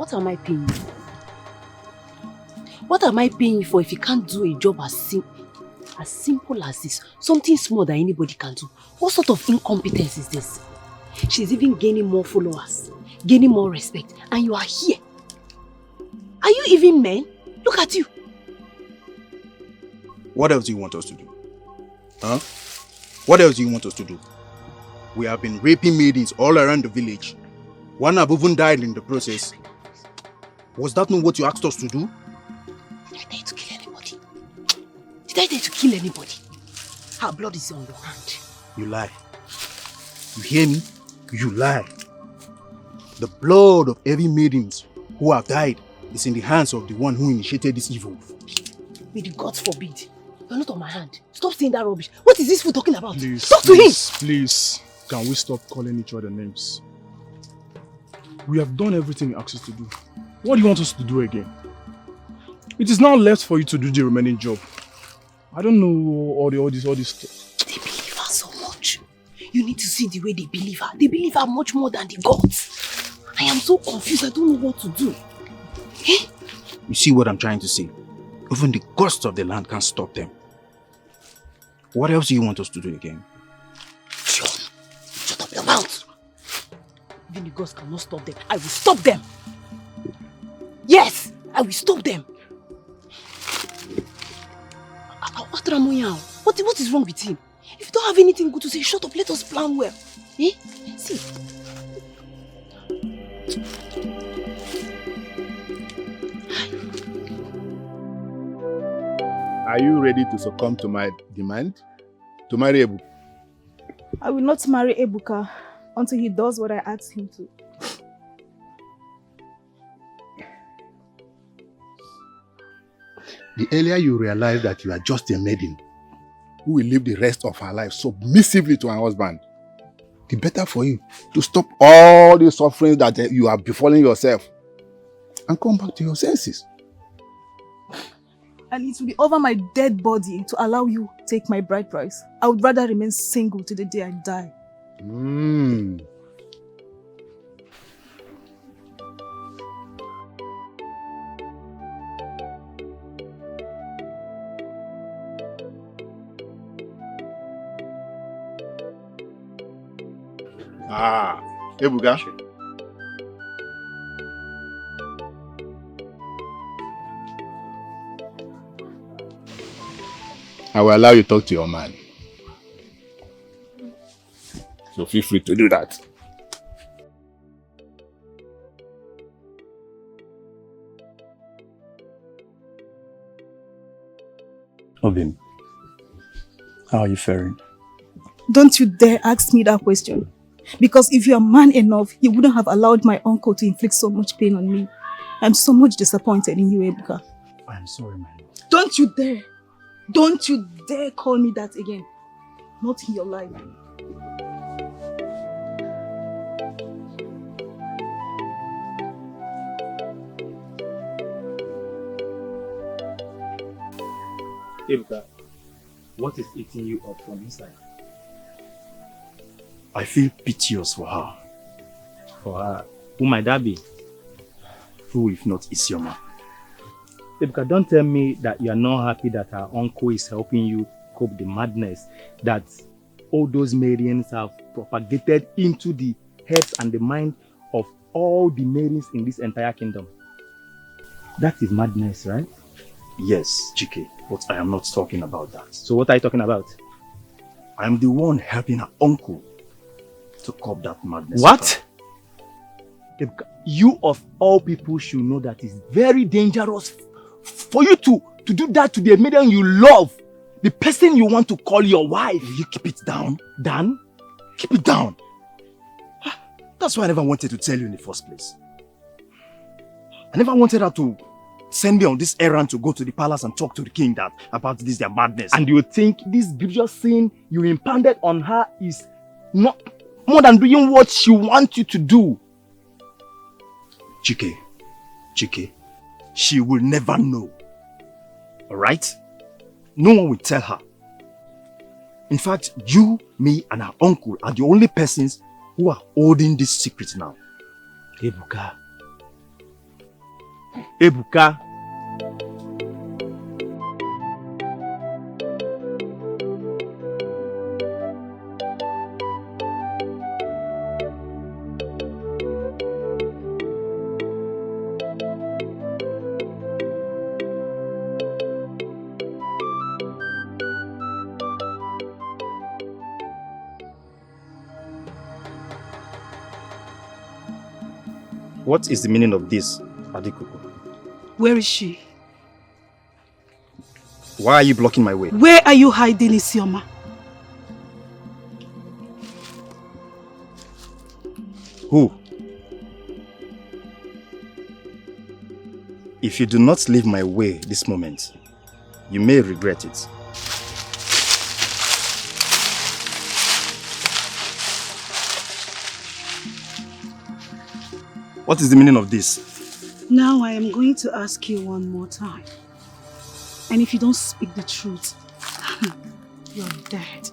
What am I paying you for? What am I paying you for if you can't do a job as simple as this? Something small that anybody can do. What sort of incompetence is this? She's even gaining more followers, gaining more respect, and you are here. Are you even men? Look at you. What else do you want us to do? Huh? What else do you want us to do? We have been raping maidens all around the village. One have even died in the process. Was that not what you asked us to do? Did I dare to kill anybody? Did I dare to kill anybody? Her blood is on your hand. You lie. You hear me? You lie. The blood of every maidens who have died is in the hands of the one who initiated this evil. May the gods forbid. You're not on my hand. Stop saying that rubbish. What is this fool talking about? Please, talk to him! Please, can we stop calling each other names? We have done everything you asked us to do. What do you want us to do again? It is now left for you to do the remaining job. I don't know all this stuff. They believe her so much. You need to see the way they believe her. They believe her much more than the gods. I am so confused. I don't know what to do. Eh? You see what I'm trying to say? Even the ghosts of the land can't stop them. What else do you want us to do again? John, shut up your mouth. Even the ghosts cannot stop them. I will stop them. Yes, I will stop them. What is wrong with him? If you don't have anything good to say, shut up. Let us plan well. Eh? See. Are you ready to succumb to my demand? To marry Ebuka? I will not marry Ebuka until he does what I asked him to. The earlier you realize that you are just a maiden who will live the rest of her life submissively to her husband, the better for you to stop all the sufferings that you are befalling yourself and come back to your senses. And it will be over my dead body to allow you take my bride price. I would rather remain single till the day I die. Ebuka. I will allow you to talk to your man. So feel free to do that. Obin, how are you faring? Don't you dare ask me that question. Because if you are man enough, you wouldn't have allowed my uncle to inflict so much pain on me. I'm so much disappointed in you, Ebuka. I'm sorry, my lord. Don't you dare. Don't you dare call me that again. Not in your life. Ebuka, what is eating you up from inside? I feel piteous for her. For her? Who might that be? Who if not Isioma? Ebuka, don't tell me that you are not happy that our uncle is helping you cope the madness that all those maidens have propagated into the heads and the mind of all the maidens in this entire kingdom. That is madness, right? Yes, Chike, but I am not talking about that. So what are you talking about? I am the one helping her uncle to curb that madness. What? Ebuka, you of all people should know that it's very dangerous for you to do that to the maiden you love. The person you want to call your wife. Will you keep it down? Dan? Keep it down. That's why I never wanted to tell you in the first place. I never wanted her to send me on this errand to go to the palace and talk to the king about this their madness. And you think this grievous sin you impounded on her is not more than doing what she wants you to do? Chike, she will never know. Alright? No one will tell her. In fact, you, me, and her uncle are the only persons who are holding this secret now. Ebuka, Ebuka. What is the meaning of this, Aduku? Where is she? Why are you blocking my way? Where are you hiding, Isioma? Who? If you do not leave my way this moment, you may regret it. What is the meaning of this? Now I am going to ask you one more time. And if you don't speak the truth, you're dead.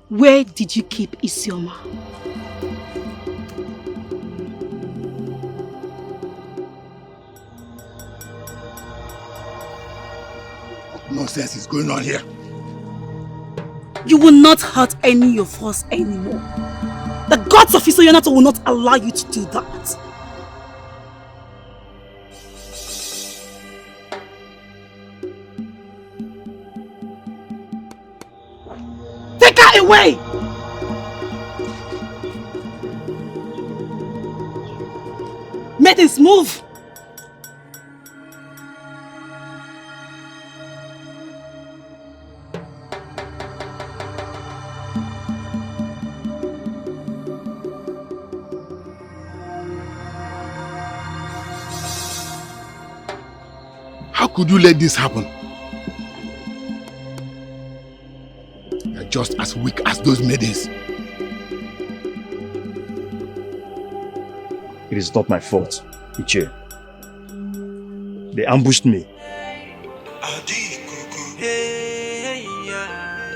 Where did you keep Isioma? What nonsense is going on here? You will not hurt any of us anymore. The gods of Isoyonato will not allow you to do that. Take her away! Maidens, move! How could you let this happen? You're just as weak as those maidens. It is not my fault, Iche. They ambushed me.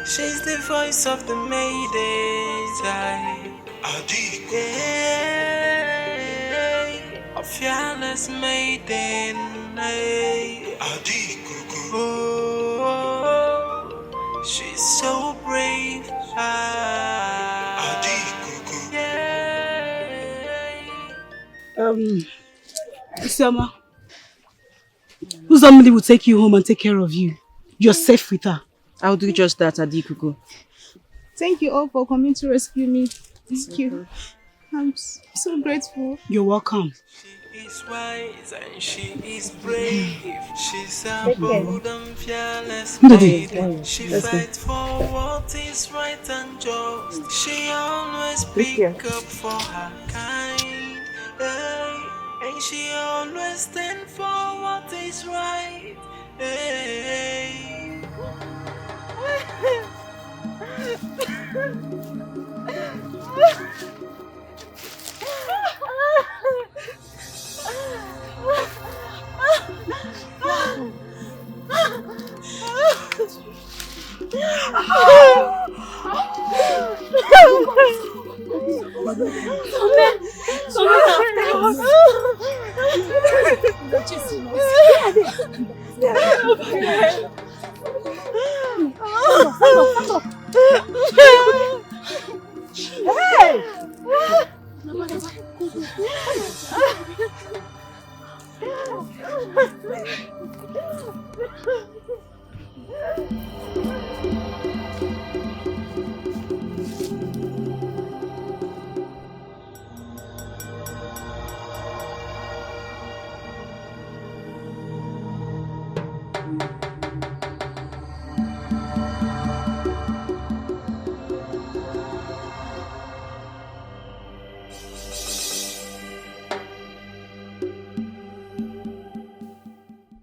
She's the voice of the maidens. A fearless maiden. Oh, she's so brave. Isioma, Uzamili will take you home and take care of you. You're safe with her. I'll do just that, Aduku. Thank you all for coming to rescue me. Thank you. I'm so grateful. You're welcome. She is wise and she is brave. She's a bold and fearless maiden. She fights for what is right and just. She always speaks up for her kind. And she always stands for what is right.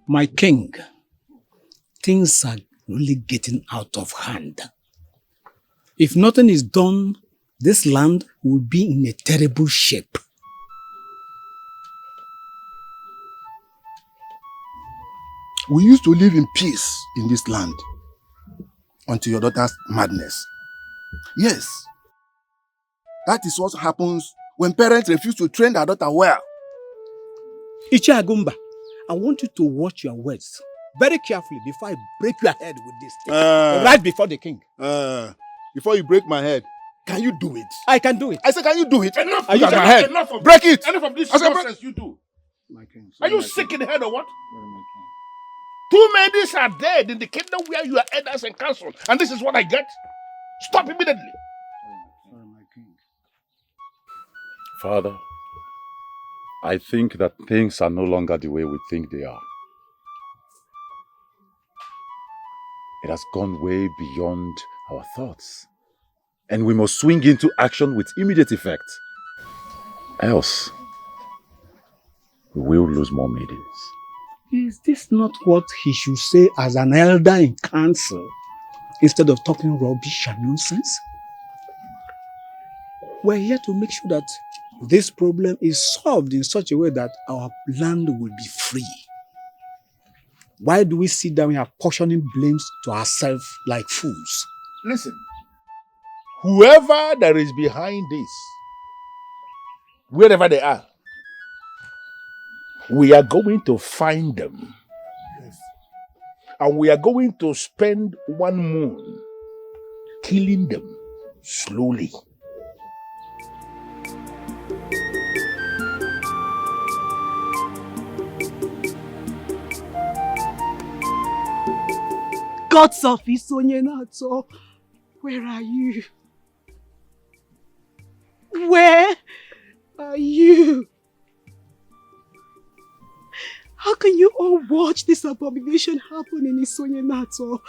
My king, things are really getting out of hand. If nothing is done, this land will be in a terrible shape. We used to live in peace in this land until your daughter's madness. Yes, that is what happens when parents refuse to train their daughter well. Ichi Agumba, I want you to watch your words very carefully before I break your head with this thing. Right before the king. Before you break my head, can you do it? I can do it. I said, can you do it? Enough! Look at my head. Enough of Break this. it! Enough of this I said, nonsense you do. My king. Are you sick in the head or what? 2 maidens are dead in the kingdom where you are elders and council, and this is what I get? Stop immediately. Sorry, my king. Father, I think that things are no longer the way we think they are. It has gone way beyond our thoughts. And we must swing into action with immediate effect. Else, we will lose more maidens. Is this not what he should say as an elder in council instead of talking rubbish and nonsense? We're here to make sure that this problem is solved in such a way that our land will be free. Why do we sit down here portioning blames to ourselves like fools? Listen, whoever that is behind this, wherever they are, we are going to find them. Yes. And we are going to spend 1 moon killing them slowly. Gods of Isonyenato, where are you? Where are you? How can you all watch this abomination happen in Isonyenato?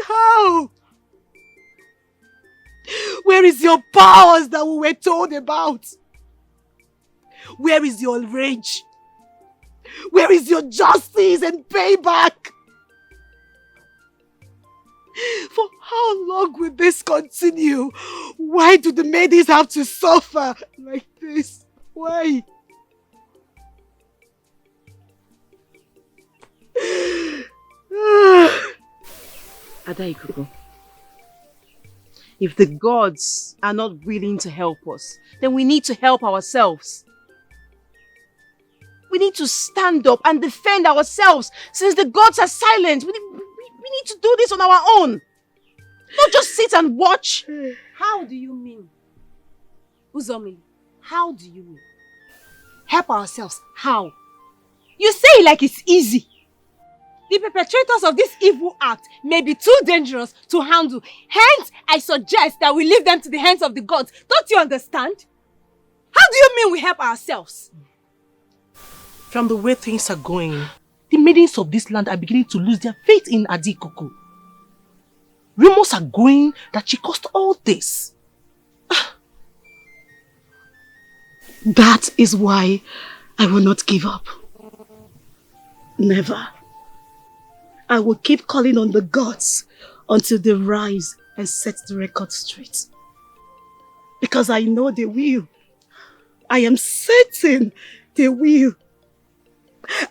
How? Where is your powers that we were told about? Where is your rage? Where is your justice and payback? For how long will this continue? Why do the maidens have to suffer like this? Why? Aduku, if the gods are not willing to help us, then we need to help ourselves. We need to stand up and defend ourselves since the gods are silent. We need to do this on our own. Not just sit and watch. How do you mean? Uzomi, how do you mean? Help ourselves, how? You say it like it's easy. The perpetrators of this evil act may be too dangerous to handle. Hence, I suggest that we leave them to the hands of the gods. Don't you understand? How do you mean we help ourselves? From the way things are going, the maidens of this land are beginning to lose their faith in Aduku. Rumors are going that she caused all this. That is why I will not give up. Never. I will keep calling on the gods until they rise and set the record straight. Because I know they will. I am certain they will.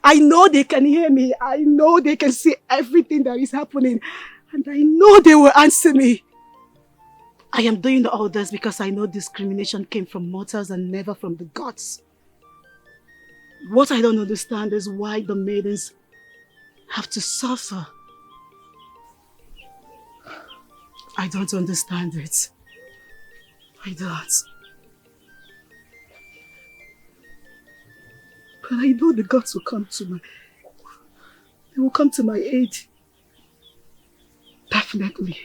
I know they can hear me. I know they can see everything that is happening. And I know they will answer me. I am doing all this because I know discrimination came from mortals and never from the gods. What I don't understand is why the maidens have to suffer. I don't understand it. I don't. But I know the gods will come to my... They will come to my aid. Definitely.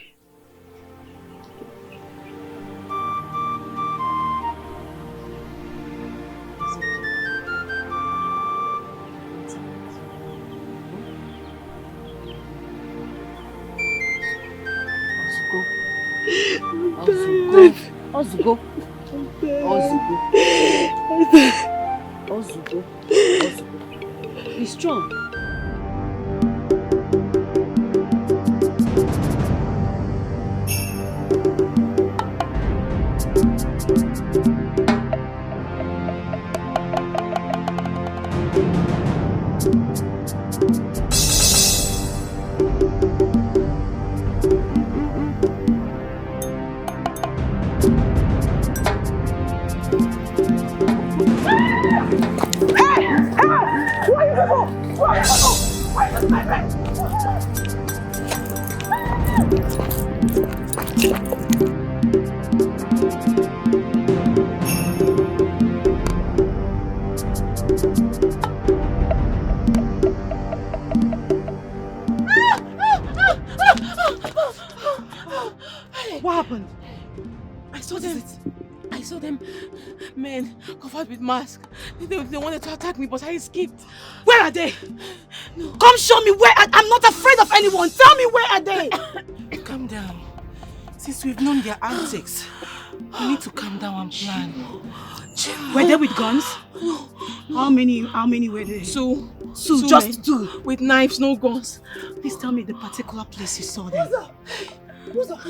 Wazico. Be strong. Where's my bed? What happened? I saw them men covered with masks. They wanted to attack me, but I escaped. Where are they? No. Come show me where. I'm not afraid of anyone. Tell me where are they? Calm down. Since we've known their antics, we need to calm down and plan. Were they with guns? How many were they? Two. Just men. two. With knives, no guns. Please tell me the particular place you saw them. Who's that?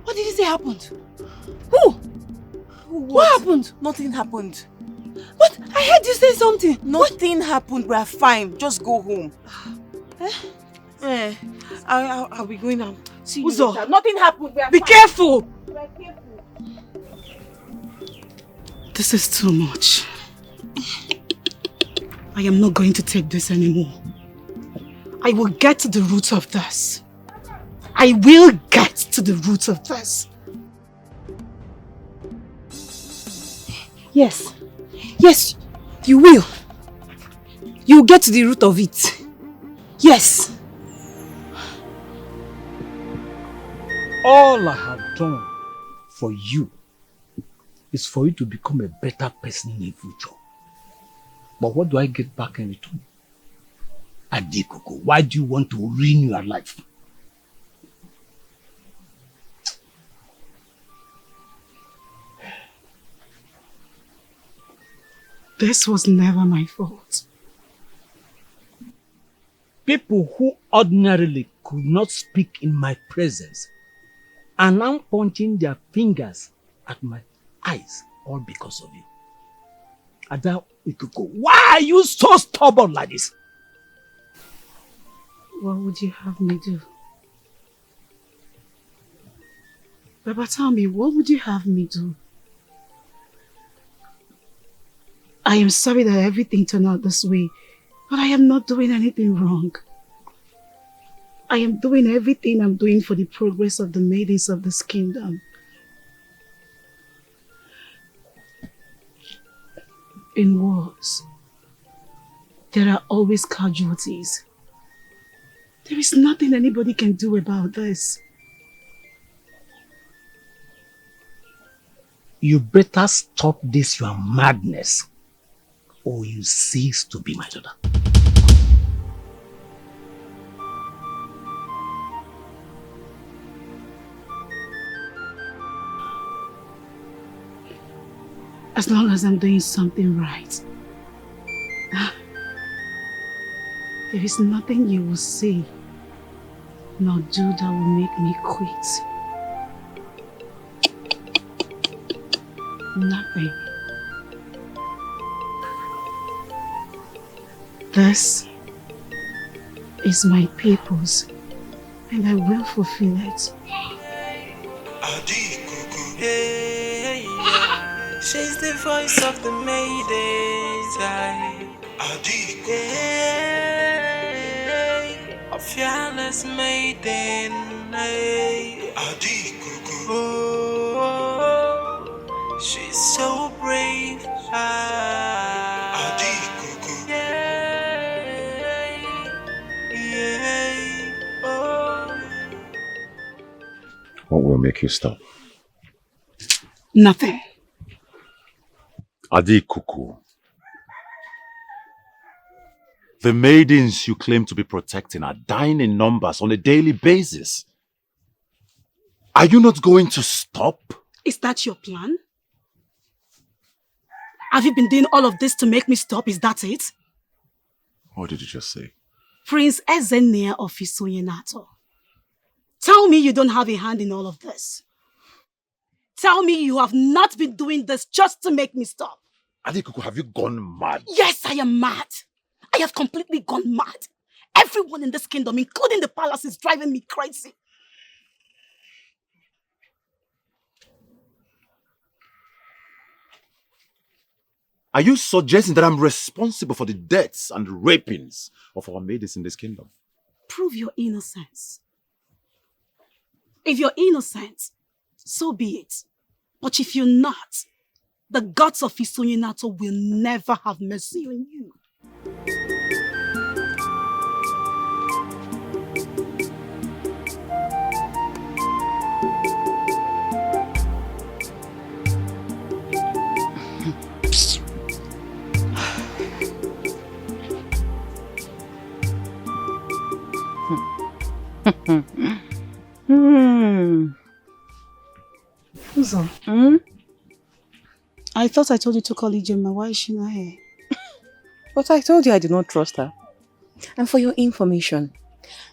What did you say happened? Who? What happened? Nothing happened. What? I heard you say something. Nothing happened. We are fine. Just go home. I'll be going now. See you Uzo, later. Nothing happened. We are be fine. careful. We are careful. This is too much. I am not going to take this anymore. I will get to the root of this. I will get to the root of this. Yes. Yes, you will. You will get to the root of it. Yes. All I have done for you is for you to become a better person in the future. But what do I get back in return? Aduku, why do you want to ruin your life? This was never my fault. People who ordinarily could not speak in my presence are now pointing their fingers at my eyes, all because of you. Aduku, why are you so stubborn like this? What would you have me do? Baba, tell me, what would you have me do? I am sorry that everything turned out this way, but I am not doing anything wrong. I am doing everything I'm doing for the progress of the maidens of this kingdom. In wars, there are always casualties. There is nothing anybody can do about this. You better stop this your madness, or you cease to be my daughter. As long as I'm doing something right. There is nothing you will say nor do that will make me quit. Nothing. This is my purpose, and I will fulfill it. She's the voice of the maidens. A fearless maiden. Oh, she's so brave. What will make you stop? Nothing. Aduku. The maidens you claim to be protecting are dying in numbers on a daily basis. Are you not going to stop? Is that your plan? Have you been doing all of this to make me stop? Is that it? What did you just say? Prince Ezenea of Isuyenato. Tell me you don't have a hand in all of this. Tell me you have not been doing this just to make me stop. Aduku, have you gone mad? Yes, I am mad. I have completely gone mad. Everyone in this kingdom, including the palace, is driving me crazy. Are you suggesting that I'm responsible for the deaths and rapings of our maidens in this kingdom? Prove your innocence. If you're innocent, so be it. But if you're not, the gods of Isonyinato will never have mercy on you. Uzo, I thought I told you to call Ijema. Why is she not here? But I told you I did not trust her. And for your information,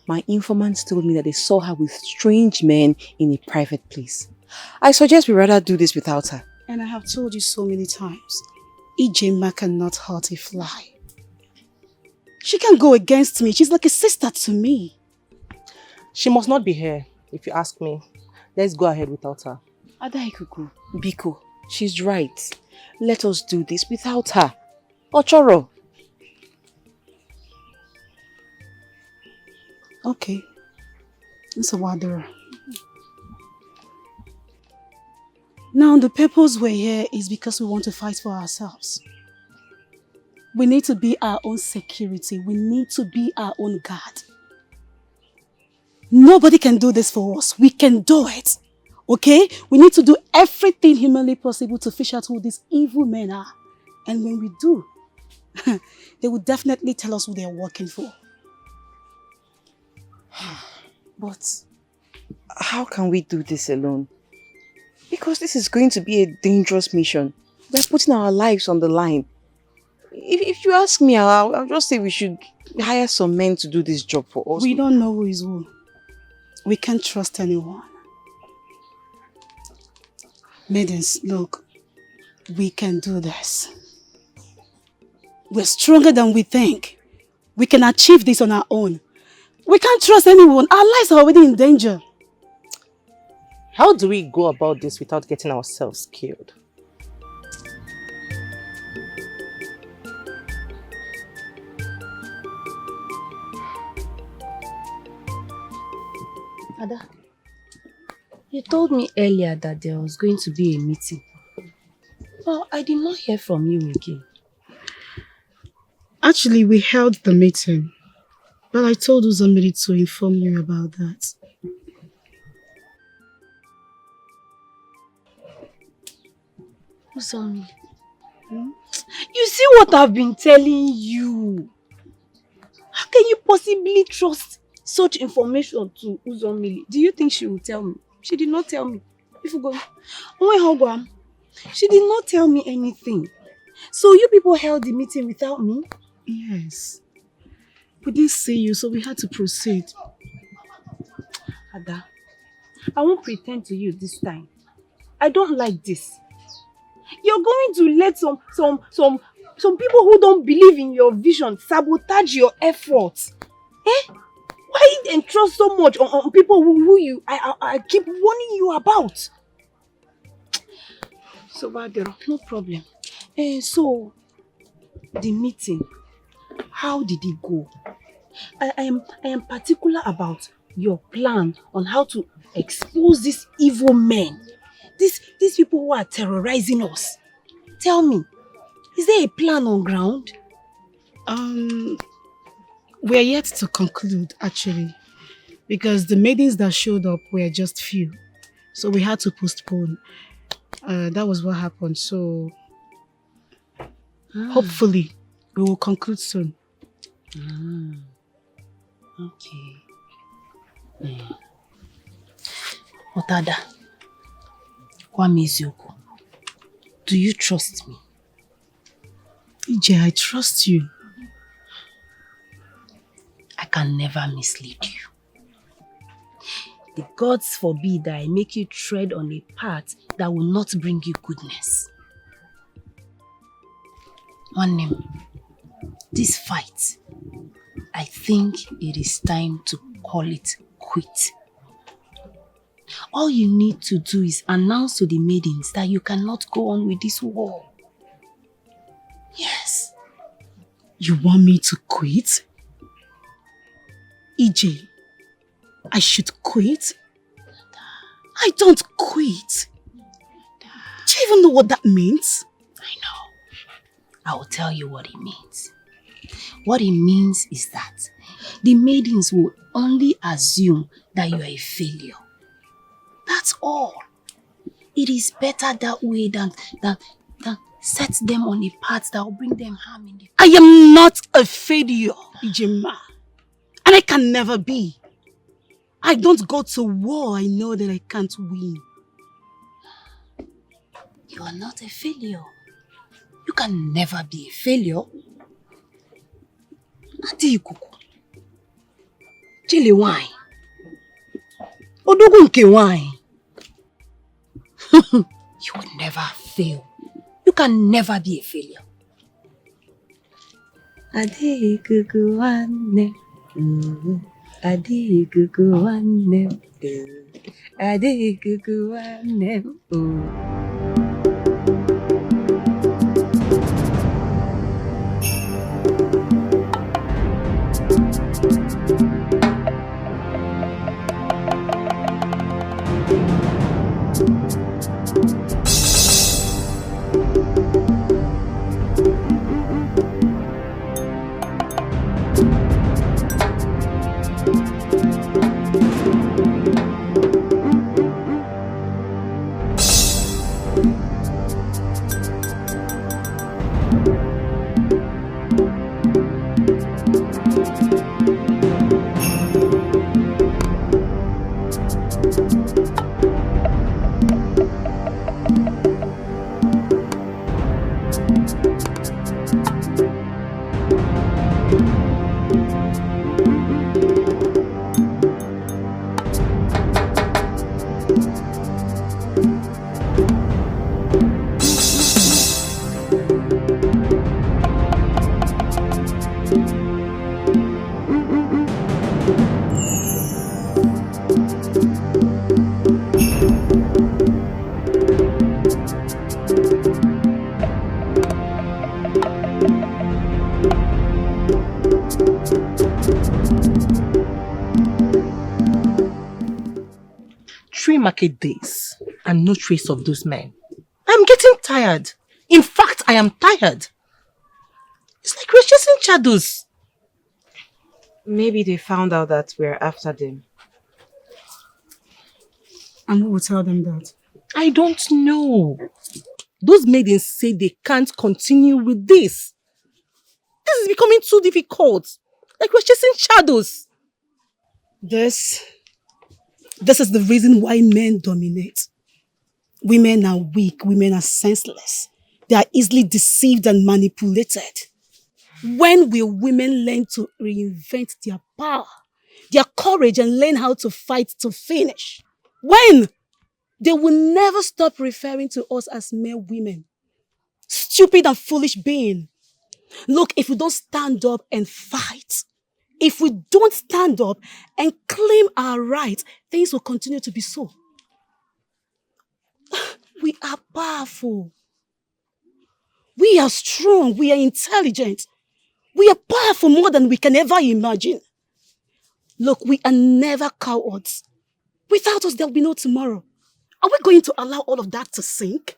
my informants told me that they saw her with strange men in a private place. I suggest we rather do this without her. And I have told you so many times, Ijema cannot hurt a fly. She can't go against me. She's like a sister to me. She must not be here, if you ask me. Let's go ahead without her. Adaikuku, Biko, she's right. Let us do this without her. Ochoro. Okay. It's a wanderer. Now, the purpose we're here is because we want to fight for ourselves. We need to be our own security. We need to be our own guard. Nobody can do this for us. We can do it. Okay? We need to do everything humanly possible to fish out who these evil men are. And when we do, they will definitely tell us who they are working for. But how can we do this alone? Because this is going to be a dangerous mission. We're putting our lives on the line. If you ask me, I'll just say we should hire some men to do this job for us. We don't know who is who. We can't trust anyone. Maidens, look, we can do this. We're stronger than we think. We can achieve this on our own. We can't trust anyone. Our lives are already in danger. How do we go about this without getting ourselves killed? Ada, you told me earlier that there was going to be a meeting. Well, I did not hear from you again. Actually, we held the meeting, but I told Uzomiri to inform you about that. Uzomi, you see what I've been telling you? How can you possibly trust such information to Uzomili? Do you think she will tell me? She did not tell me. If you go, she did not tell me anything. So you people held the meeting without me? Yes. We didn't see you, so we had to proceed. Ada, I won't pretend to you this time. I don't like this. You're going to let some people who don't believe in your vision sabotage your efforts. Eh? Why entrust so much on people who I keep warning you about? So, Badero, no problem. So, the meeting, how did it go? I am particular about your plan on how to expose these evil men. These people who are terrorizing us. Tell me, is there a plan on ground? We're yet to conclude, actually, because the maidens that showed up were just few. So we had to postpone. That was what happened. So hopefully we will conclude soon. Okay. Otada, Kwamezioku, do you trust me? Ije, I trust you. I can never mislead you. The gods forbid that I make you tread on a path that will not bring you goodness. One name, this fight, I think it is time to call it quit. All you need to do is announce to the maidens that you cannot go on with this war. Yes. You want me to quit? EJ, I should quit? I don't quit. Do you even know what that means? I know. I will tell you what it means. What it means is that the maidens will only assume that you are a failure. That's all. It is better that way than set them on a path that will bring them harm in the future. I am not a failure, Ijima. And I can never be. I don't go to war. I know that I can't win. You are not a failure. You can never be a failure. Aduku. Chile wine. Odogu nke wine. You will never fail. You can never be a failure. Aduku one. Aduku one. Aduku one. Market days and no trace of those men. I'm getting tired. In fact, I am tired. It's like we're chasing shadows. Maybe they found out that we're after them. And who will tell them that? I don't know. Those maidens say they can't continue with this. This is becoming too difficult. Like we're chasing shadows. This is the reason why men dominate. Women are weak, women are senseless. They are easily deceived and manipulated. When will women learn to reinvent their power, their courage, and learn how to fight to finish? When? They will never stop referring to us as mere women. Stupid and foolish being. Look, if we don't stand up and fight, if we don't stand up and claim our rights, things will continue to be so. We are powerful. We are strong. We are intelligent. We are powerful more than we can ever imagine. Look, we are never cowards. Without us, there will be no tomorrow. Are we going to allow all of that to sink?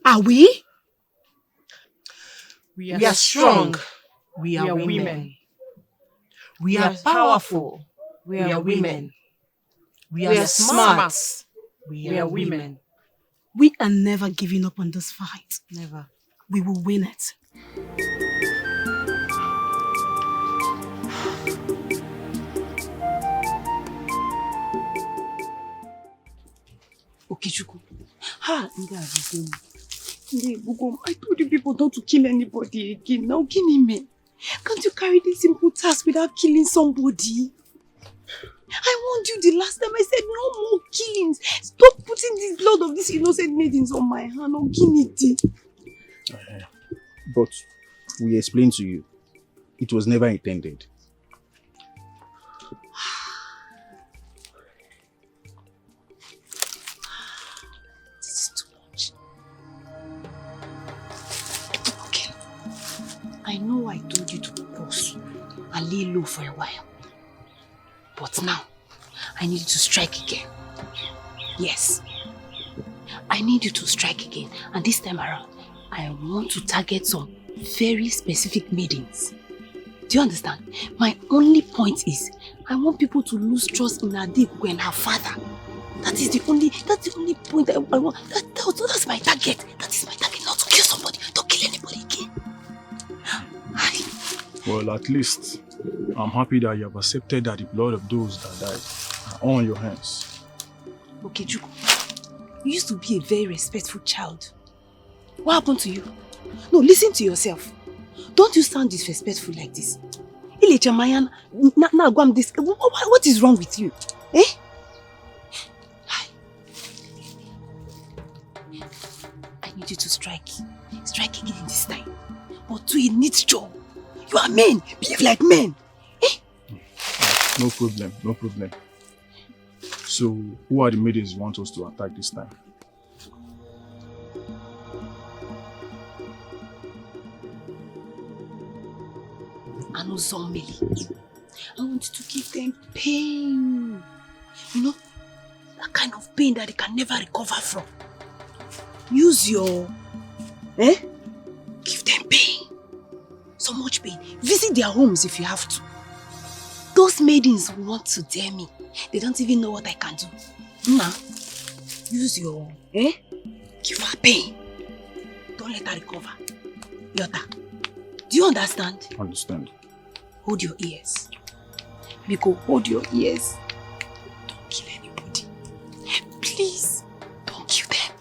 Are we? We are strong. We are women. We are powerful. We are women. We are smart. We are women. We are never giving up on this fight. Never. We will win it. Okichuku. I told you people not to kill anybody again. Now, me. Can't you carry this simple task without killing somebody? I warned you the last time. I said no more killings. Stop putting the blood of these innocent maidens on my hand. Oh, But we explained to you, it was never intended. This is too much. I know I told you to pause and lay low for a while. But now, I need you to strike again. Yes. I need you to strike again. And this time around, I want to target some very specific maidens. Do you understand? My only point is, I want people to lose trust in Aduku and her father. That's the only point I want. That's my target. That is my target, not to kill somebody. Don't kill anybody again. Well, at least, I'm happy that you have accepted that the blood of those that died are on your hands. Okay, Juku, you used to be a very respectful child. What happened to you? No, listen to yourself. Don't you sound disrespectful like this. Ilechamayan, now go this. What is wrong with you? Eh? I need you to strike. Strike again this time. But do a neat job. You are men. Behave like men. Eh? No problem, no problem. So, who are the maidens you want us to attack this time? Anozomeli. I want you to give them pain. You know, that kind of pain that they can never recover from. Use your... Give them pain. So much pain. Visit their homes if you have to. Those maidens want to dare me. They don't even know what I can do. Nah. Use your... Give her pain. Don't let her recover. Yota. Do you understand? Understand. Hold your ears. Biko, hold your ears. Don't kill anybody. Please, don't kill them.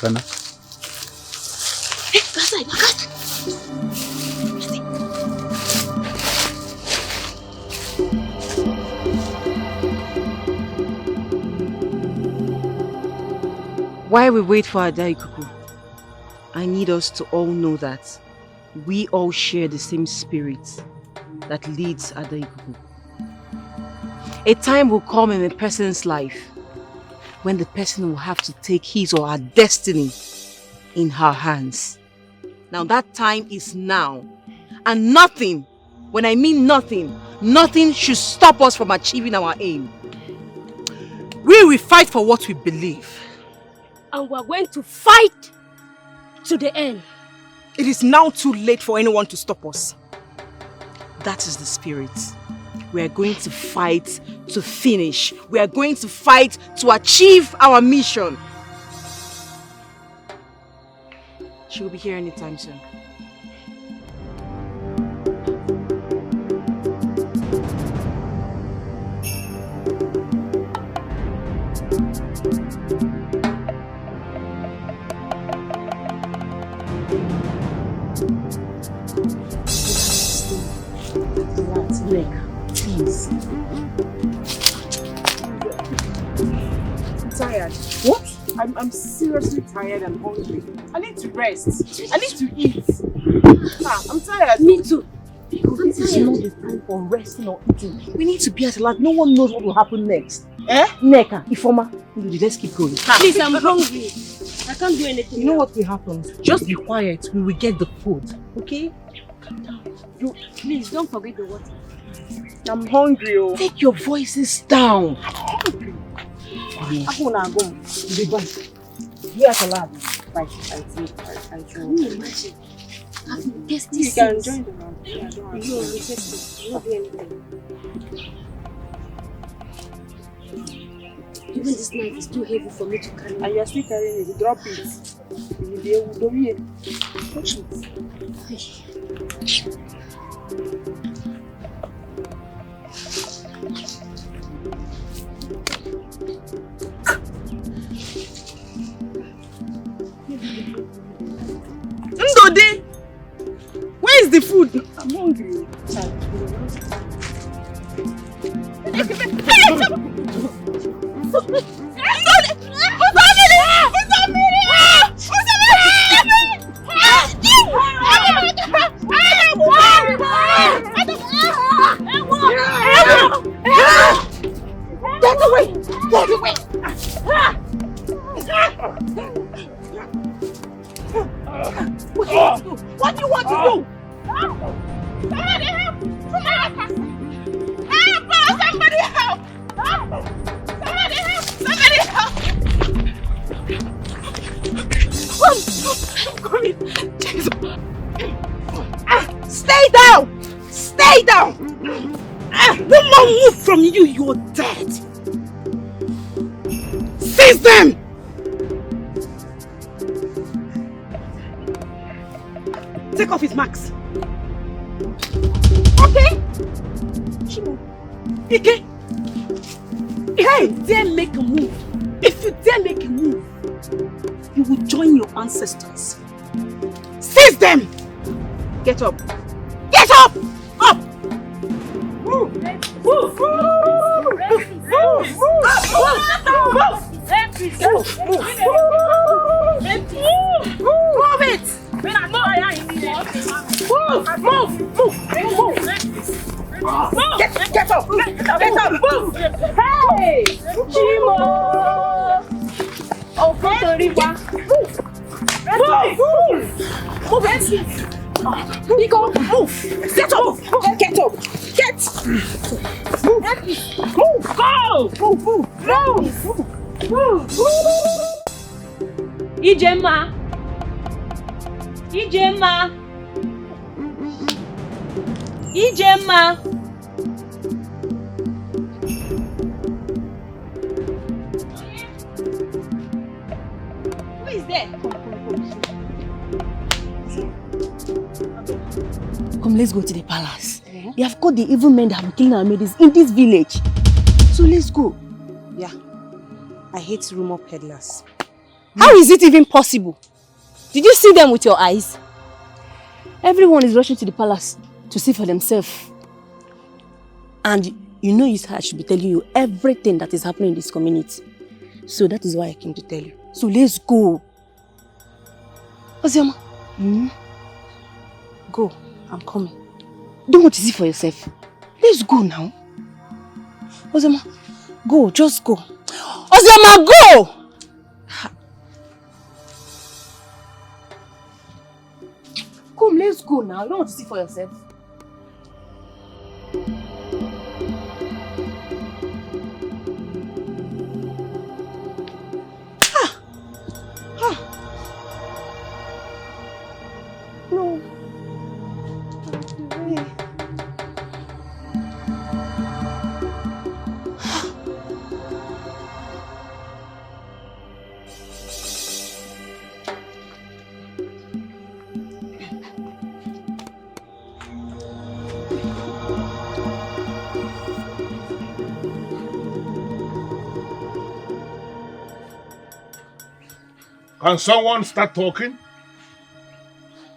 Kana? Hey, Gasai, Gasai. While we wait for Aduku, I need us to all know that we all share the same spirit that leads Aduku. A time will come in a person's life when the person will have to take his or her destiny in her hands. Now that time is now. And nothing, when I mean nothing, nothing should stop us from achieving our aim. We will fight for what we believe. And we're going to fight to the end. It is now too late for anyone to stop us. That is the spirit. We are going to fight to finish. We are going to fight to achieve our mission. She will be here anytime soon. Please. I'm tired. What? I'm seriously tired and hungry. I need to rest. I need to eat. I'm tired. Me too. This is not the time for resting or eating. We need to be at alert. No one knows what will happen next. Neka, Ifoma, let's keep going. Please, I'm hungry. I can't do anything. You know what will happen? Just be quiet. We will get the food. Okay? Calm down. Please, don't forget the water. I'm hungry. Oh. Take your voices down. I'm hungry. Be back. We are at alert. Fight. Can you imagine? I've tasted You can join the man. Yeah, don't worry. No, we tasted. You won't do anything. Even this knife is too heavy for me to carry. And you're still carrying it. Drop it. You will be able to do it. Touch it. Ndode! Where is the food? I'm hungry. Somebody help! Help! Somebody help! Somebody help! Somebody help! I'm coming. Jesus. Stay down! Stay down! No more move from you, you're dead! Seize them! Take off his marks. Okay? Ike! If you dare make a move, you will join your ancestors. Seize them! Get up! Get up! Up! Move! Move! Move it! Get up! Get up! Move! Hey! Chimo! Oh, Kotoriwa! Move it! Nico, move! Get up! Get up! Get! Move! Go! Move! Ijema! Ijema! Ijema! Who is there? Come, let's go to the palace. They have caught the evil men that have been killing our maidens in this village. So let's go. Yeah. I hate rumor peddlers. How is it even possible? Did you see them with your eyes? Everyone is rushing to the palace to see for themselves. And you know I should be telling you everything that is happening in this community. So that is why I came to tell you. So let's go. Ozioma. Go. I'm coming. Don't want to see for yourself. Let's go now. Ozioma, go. Just go. Ozioma, go! Come, let's go now. You don't want to see for yourself. No. Can someone start talking?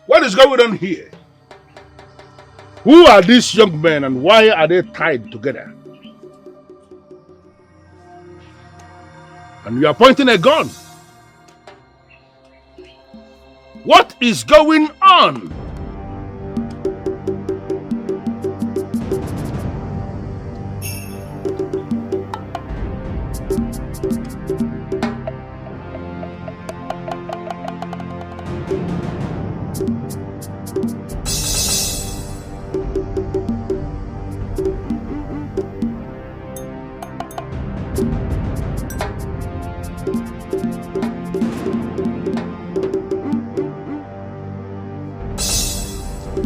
What is going on here? Who are these young men and why are they tied together? And you are pointing a gun. What is going on?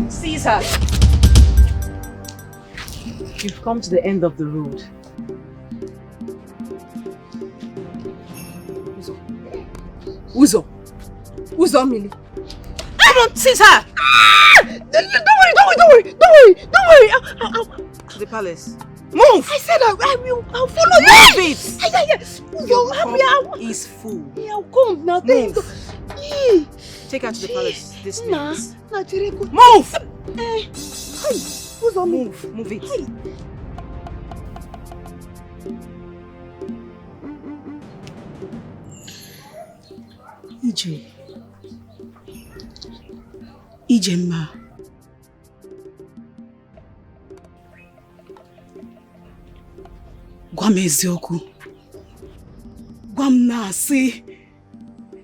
Caesar! You've come to the end of the road. Uzo, Mili. Come on, Caesar! Don't worry. To the palace. Move! I said I'll follow you. Move it! Your cup is full. I'll come now. Take her to the palace this minute. Move! Move it. Ijema. Gwa m eziokwu. Gwa m na-asị.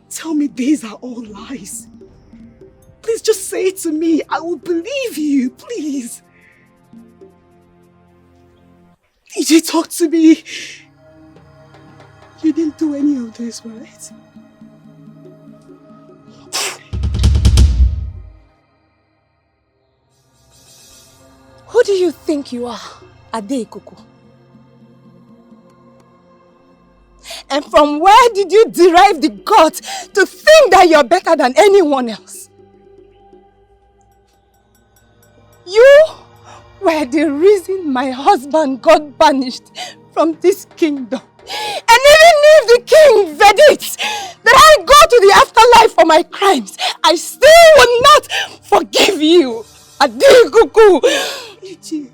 Tell me these are all lies. Please Please just say it to me. I will believe you, please. EJ, talk to me. You didn't do any of this, right? Who do you think you are, Aduku? And from where did you derive the guts to think that you're better than anyone else? You were the reason my husband got banished from this kingdom. And even if the king verdicts that I go to the afterlife for my crimes, I still will not forgive you, Aduku. EJ.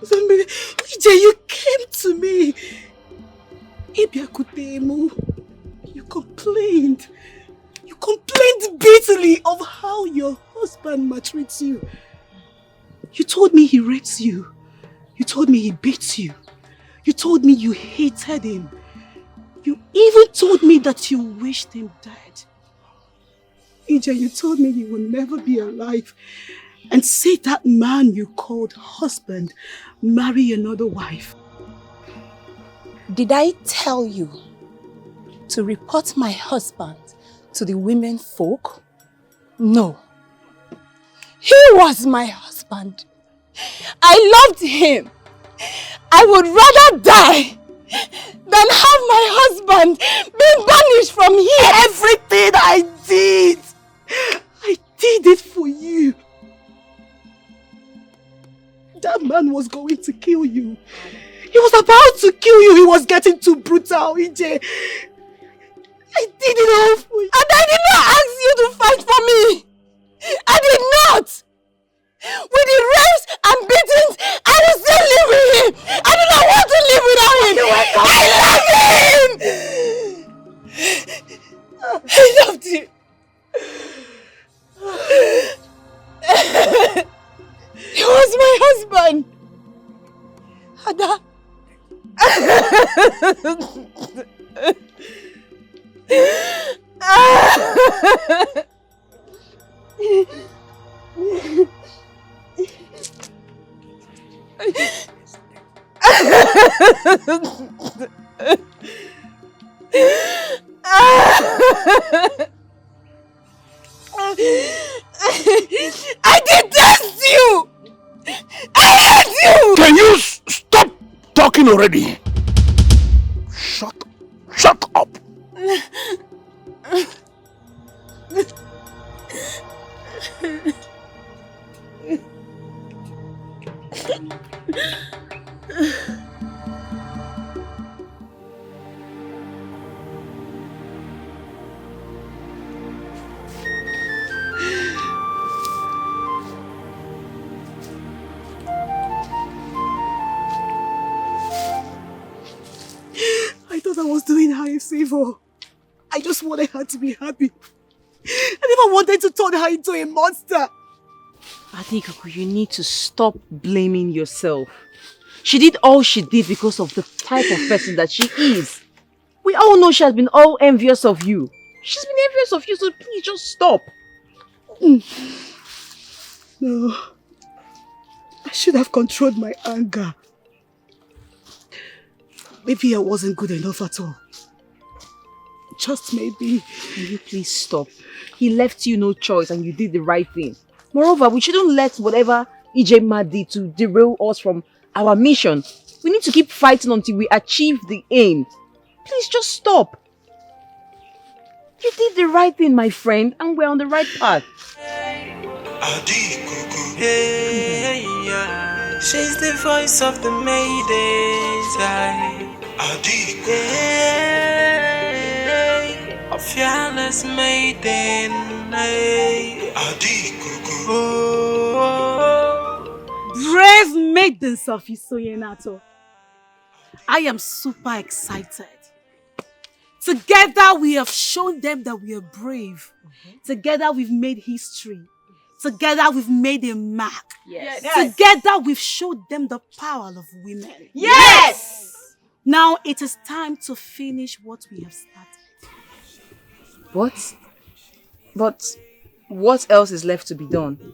EJ, you came to me. Ibiakutemu. You complained. You complained bitterly of how your husband maltreats you. You told me he rapes you. You told me he beats you. You told me you hated him. You even told me that you wished him dead. EJ, you told me he will never be alive. And see that man you called husband marry another wife. Did I tell you to report my husband to the women folk? No. He was my husband. I loved him. I would rather die than have my husband being banished from here. Everything I did it for you. That man was going to kill you. He was about to kill you. He was getting too brutal, EJ. I did it all for you. And I did not ask you to fight for me. I did not. With the rapes and beatings, I will still live with him. I do not want to live without him. I loved him. He was my husband. Ada. I detest you! I hate you! Can you stop talking already? Shut up! I thought I was doing her a favor. I just wanted her to be happy. I never wanted to turn her into a monster. Aduku, you need to stop blaming yourself. She did all she did because of the type of person that she is. We all know she has been all envious of you. She's been envious of you, so please just stop. No. I should have controlled my anger. Maybe I wasn't good enough at all. Just maybe. Can you please stop? He left you no choice and you did the right thing. Moreover, we shouldn't let whatever EJ Mad did to derail us from our mission. We need to keep fighting until we achieve the aim. Please just stop. You did the right thing, my friend, and we're on the right path. She's the voice of the maidens. A fearless maiden. Brave maidens of Isoyenato. I am super excited. Together we have shown them that we are brave. Together we've made history. Together we've made a mark. Yes. Together we've showed them the power of women. Yes! Now it is time to finish what we have started. What? But what else is left to be done?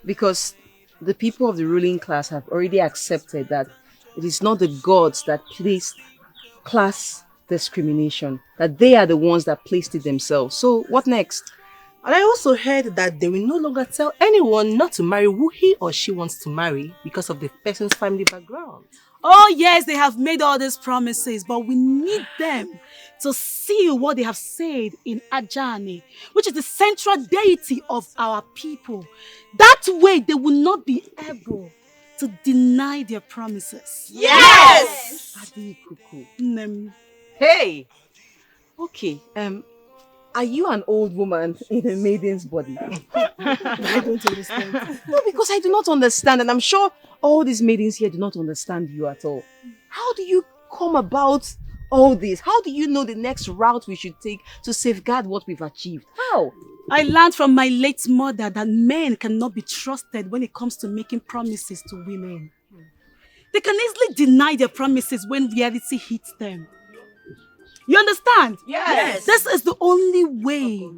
Because the people of the ruling class have already accepted that it is not the gods that placed class discrimination, that they are the ones that placed it themselves. So what next? And I also heard that they will no longer tell anyone not to marry who he or she wants to marry because of the person's family background. Oh yes, they have made all these promises, but we need them to seal what they have said in Ajani, which is the central deity of our people. That way they will not be able to deny their promises. Yes! Aduku. Hey! Okay, are you an old woman in a maiden's body? I don't understand. No, because I do not understand, and I'm sure all these maidens here do not understand you at all. How do you come about all this? How do you know the next route we should take to safeguard what we've achieved? How? I learned from my late mother that men cannot be trusted when it comes to making promises to women. They can easily deny their promises when reality hits them. You understand? Yes. This is the only way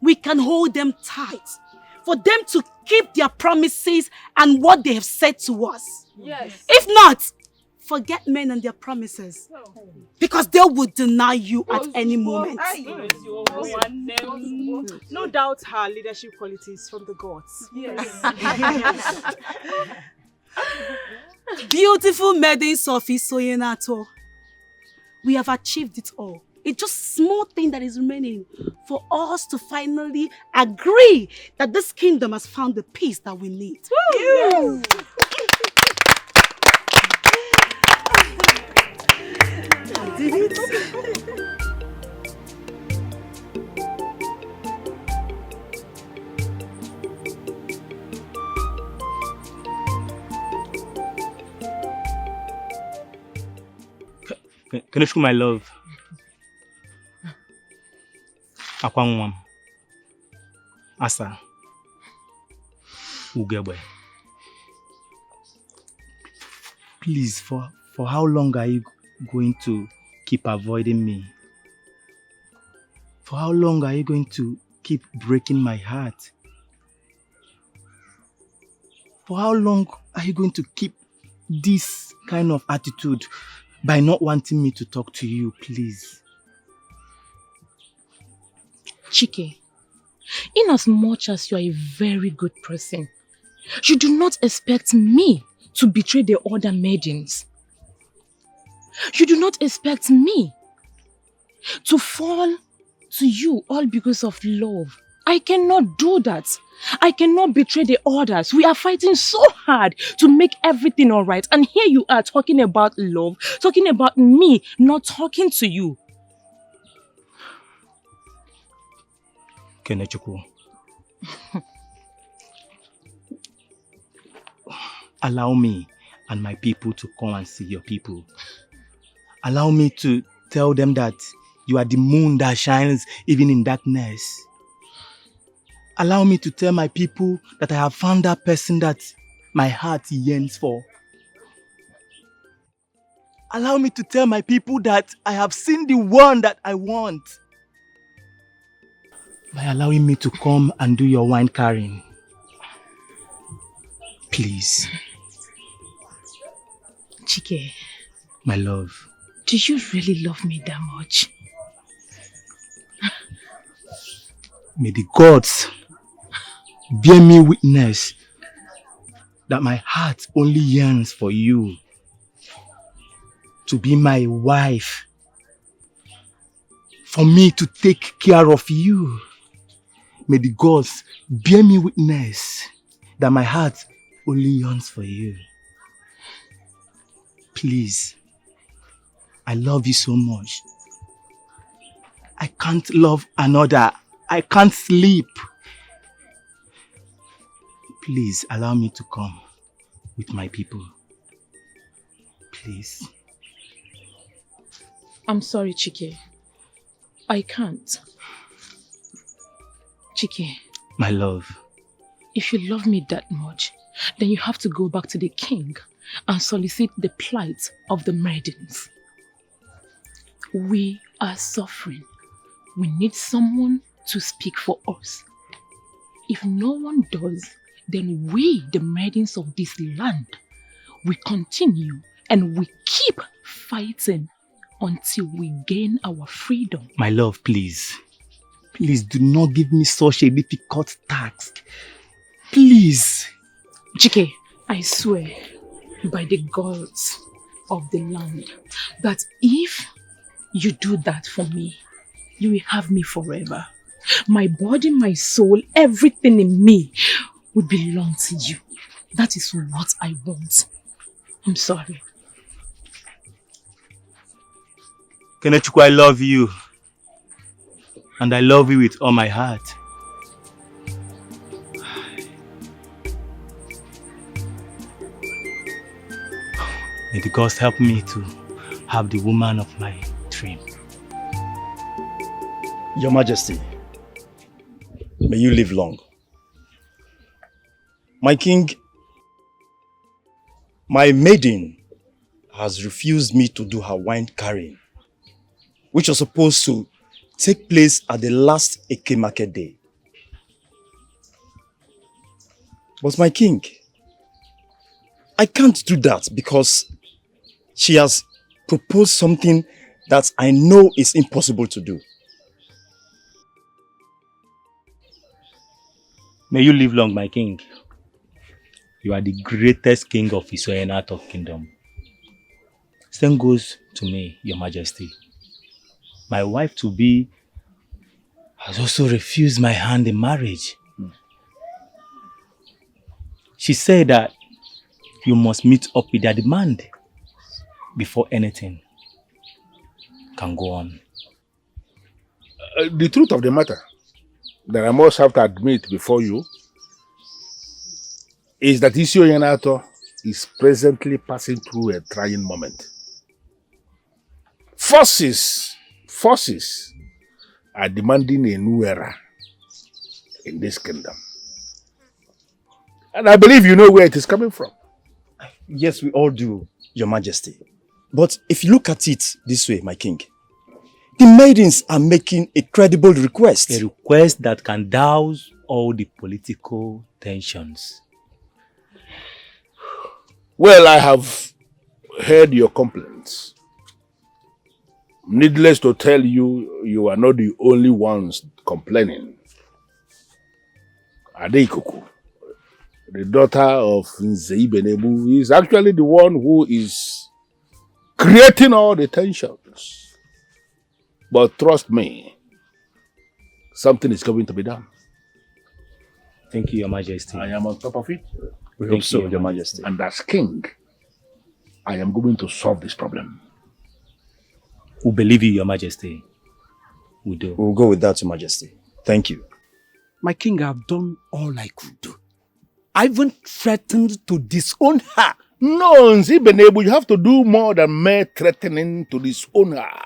we can hold them tight, for them to keep their promises and what they have said to us. Yes. If not, forget men and their promises, because they will deny you at any moment. No doubt her leadership qualities from the gods. Yes. Beautiful maidens of Isoyenato. We have achieved it all. It's just a small thing that is remaining for us to finally agree that this kingdom has found the peace that we need. Woo! Did it? Kanishku, my love. Akwangwam. Asa. Ugebe. Please, for how long are you going to keep avoiding me? For how long are you going to keep breaking my heart? For how long are you going to keep this kind of attitude by not wanting me to talk to you, please? Chike, in as much as you are a very good person, you do not expect me to betray the other maidens. You do not expect me to fall to you all because of love. I cannot do that. I cannot betray the others. We are fighting so hard to make everything all right. And here you are talking about love, talking about me, not talking to you. Kenechukwu. Allow me and my people to come and see your people. Allow me to tell them that you are the moon that shines even in darkness. Allow me to tell my people that I have found that person that my heart yearns for. Allow me to tell my people that I have seen the one that I want. By allowing me to come and do your wine carrying. Please. Chike. My love. Do you really love me that much? May the gods bear me witness that my heart only yearns for you to be my wife, for me to take care of you. May the gods bear me witness that my heart only yearns for you. Please, I love you so much. I can't love another. I can't sleep. Please allow me to come with my people. Please. I'm sorry, Chike. I can't. Chike. My love. If you love me that much, then you have to go back to the king and solicit the plight of the maidens. We are suffering. We need someone to speak for us. If no one does, then we, the maidens of this land, we continue and we keep fighting until we gain our freedom. My love, please. Please do not give me such a difficult task. Please. Chike, I swear by the gods of the land that if you do that for me, you will have me forever. My body, my soul, everything in me will belong to you. That is what I want. I'm sorry. Kenechukwu, I love you. And I love you with all my heart. May the gods help me to have the woman of my dream. Your Majesty, may you live long. My king, my maiden has refused me to do her wine carrying, which was supposed to take place at the last Eke market day. But my king, I can't do that because she has proposed something that I know is impossible to do. May you live long, my king. You are the greatest king of Isoyenato kingdom. Same goes to me, your majesty. My wife-to-be has also refused my hand in marriage. She said that you must meet up with their demand before anything can go on. The truth of the matter that I must have to admit before you is that Isoyenato is presently passing through a trying moment. Forces are demanding a new era in this kingdom. And I believe you know where it is coming from. Yes, we all do, Your Majesty. But if you look at it this way, my king, the maidens are making a credible request. A request that can douse all the political tensions. Well, I have heard your complaints. Needless to tell you, you are not the only ones complaining. Aduku, the daughter of Nzeibenebu, is actually the one who is creating all the tensions. But trust me, something is going to be done. Thank you, Your Majesty. I am on top of it. We hope so, Your Majesty. And as king, I am going to solve this problem. We believe you, Your Majesty. We do. We'll go with that, Your Majesty. Thank you. My king, I've done all I could do. I even threatened to disown her. No, Nzibenebu, you have to do more than mere threatening to disown her.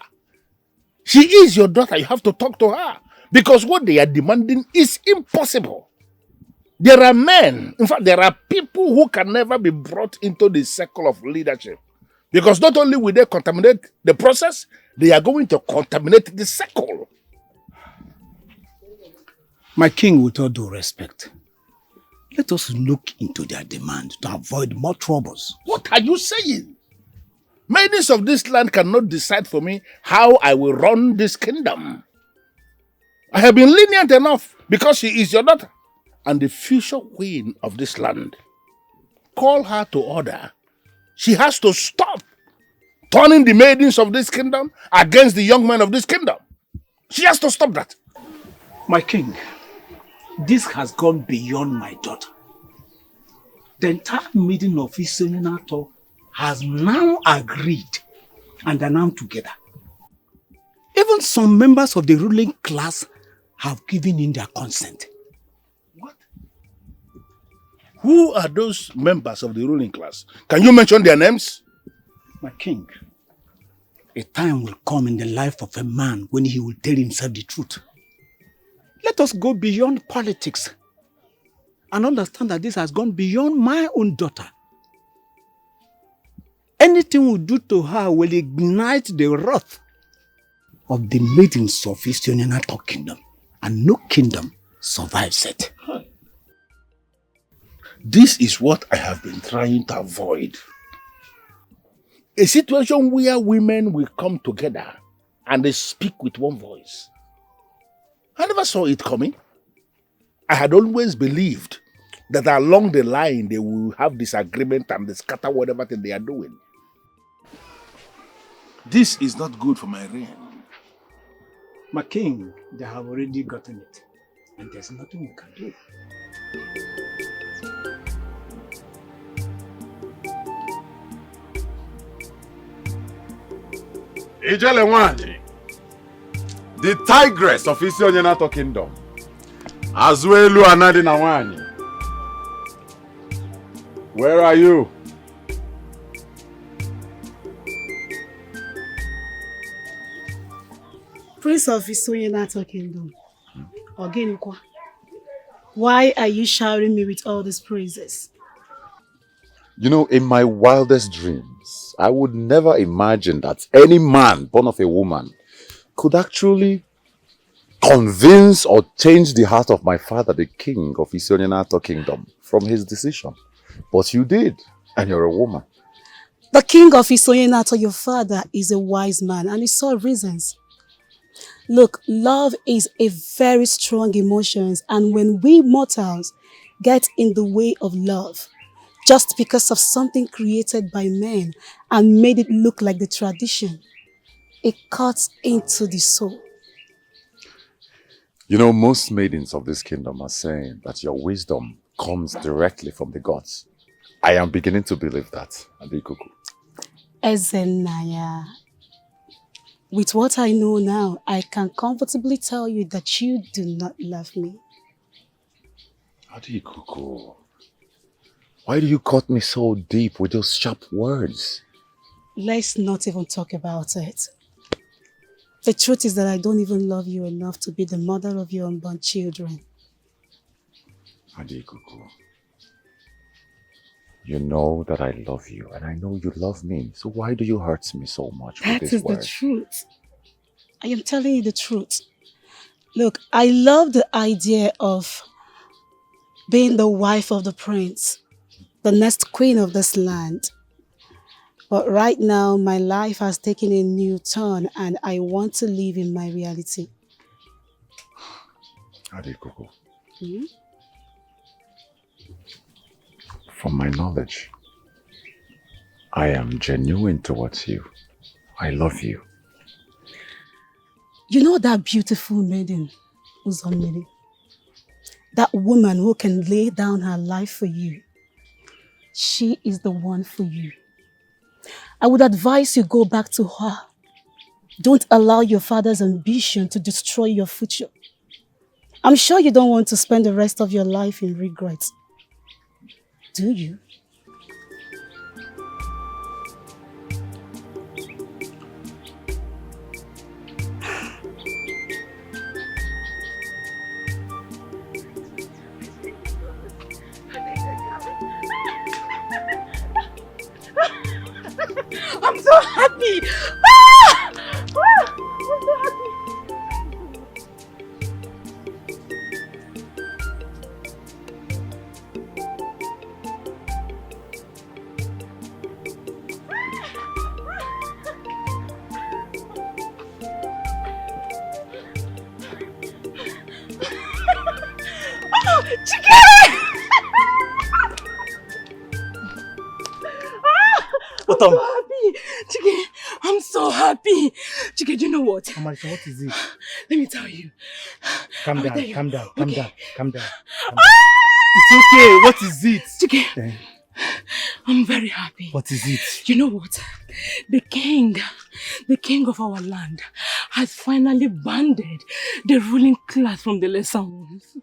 She is your daughter. You have to talk to her. Because what they are demanding is impossible. There are men, in fact, there are people who can never be brought into the circle of leadership. Because not only will they contaminate the process, they are going to contaminate the circle. My king, with all due respect, let us look into their demand to avoid more troubles. What are you saying? Maidens of this land cannot decide for me how I will run this kingdom. I have been lenient enough because she is your daughter and the future queen of this land. Call her to order. She has to stop turning the maidens of this kingdom against the young men of this kingdom. She has to stop that. My king, this has gone beyond my daughter. The entire meeting of Isoyenato has now agreed and are now together. Even some members of the ruling class have given in their consent. What? Who are those members of the ruling class? Can you mention their names? My king, a time will come in the life of a man when he will tell himself the truth. Let us go beyond politics and understand that this has gone beyond my own daughter. Anything we do to her will ignite the wrath of the maidens of Isoyenato kingdom, and no kingdom survives it. This is what I have been trying to avoid. A situation where women will come together and they speak with one voice. I never saw it coming. I had always believed that along the line they will have disagreement and they scatter whatever thing they are doing. This is not good for my reign. My king, they have already gotten it, and there's nothing we can do. Ijele Nwanyị, the tigress of Isionyenato Kingdom, Azuelu Anadi na Nwanyị. Where are you? Prince of Isionyenato Kingdom, Ogenikwa, why are you showering me with all these praises? You know, in my wildest dreams, I would never imagine that any man born of a woman could actually convince or change the heart of my father, the king of Isionyenato Kingdom, from his decision. But you did, and you're a woman. The king of Isionyenato, your father, is a wise man, and he saw reasons. Look, love is a very strong emotion, and when we mortals get in the way of love, just because of something created by men and made it look like the tradition, it cuts into the soul. You know, most maidens of this kingdom are saying that your wisdom comes directly from the gods. I am beginning to believe that, Aduku. Ezenaya, with what I know now, I can comfortably tell you that you do not love me. Aduku, why do you cut me so deep with those sharp words? Let's not even talk about it. The truth is that I don't even love you enough to be the mother of your unborn children. Aduku, you know that I love you, and I know you love me. So why do you hurt me so much with this word? That is the truth. I am telling you the truth. Look, I love the idea of being the wife of the prince, the next queen of this land. But right now, my life has taken a new turn and I want to live in my reality. Aduku, from my knowledge, I am genuine towards you. I love you. You know that beautiful maiden, Uzomili? That woman who can lay down her life for you. She is the one for you. I would advise you go back to her. Don't allow your father's ambition to destroy your future. I'm sure you don't want to spend the rest of your life in regret. Do you? I'm so happy! Ah! Ah! I'm so happy! Oh, chicken! I'm so happy! Chike, I'm so happy! Chike, do you know what? Amarisha, what is it? Let me tell you. Calm down, tell you. calm down, calm down, calm down. It's okay, what is it? Chike, I'm very happy. What is it? You know what? The king of our land has finally banded the ruling class from the lesser ones.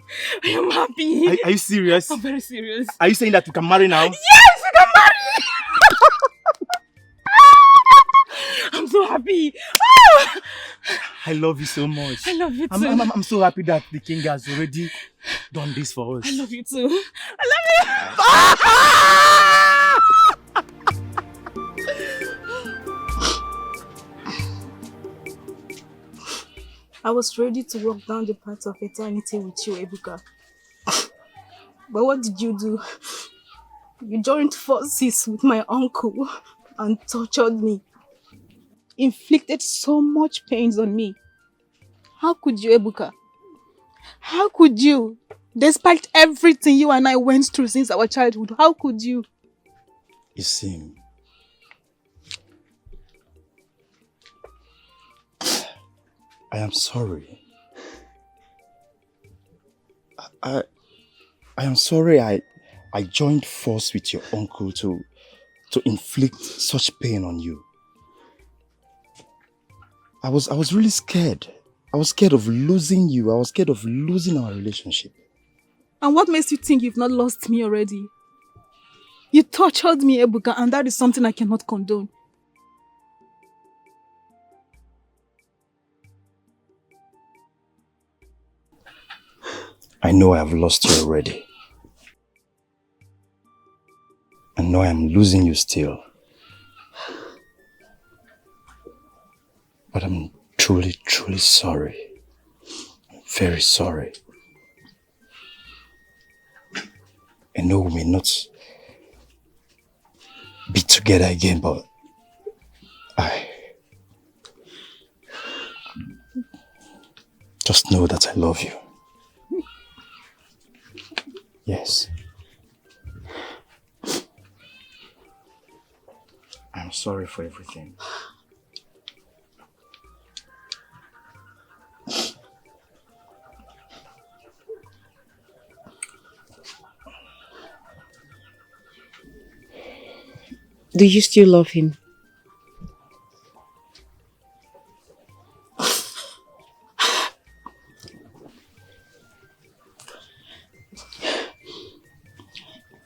I am happy. Are you serious? I'm very serious. Are you saying that we can marry now? Yes, we can marry! I'm so happy. I love you so much. I love you too. I'm so happy that the king has already done this for us. I love you too. I love you. I was ready to walk down the path of eternity with you, Ebuka. But what did you do? You joined forces with my uncle and tortured me. Inflicted so much pains on me. How could you, Ebuka? How could you? Despite everything you and I went through since our childhood, how could you? You see, I am sorry. I am sorry I joined force with your uncle to inflict such pain on you. I was really scared. I was scared of losing you. I was scared of losing our relationship. And what makes you think you've not lost me already? You tortured me, Ebuka, and that is something I cannot condone. I know I have lost you already. I know I am losing you still. But I'm truly, truly sorry. I'm very sorry. I know we may not be together again, but I just know that I love you. Yes. I'm sorry for everything. Do you still love him?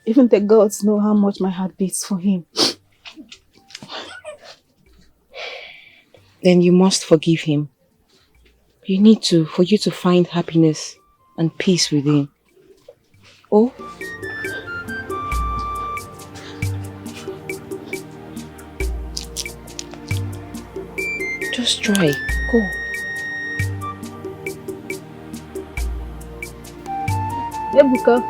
Even the gods know how much my heart beats for him. Then you must forgive him. You need to, for you to find happiness and peace within. Oh? Just try. Go. Ebuka.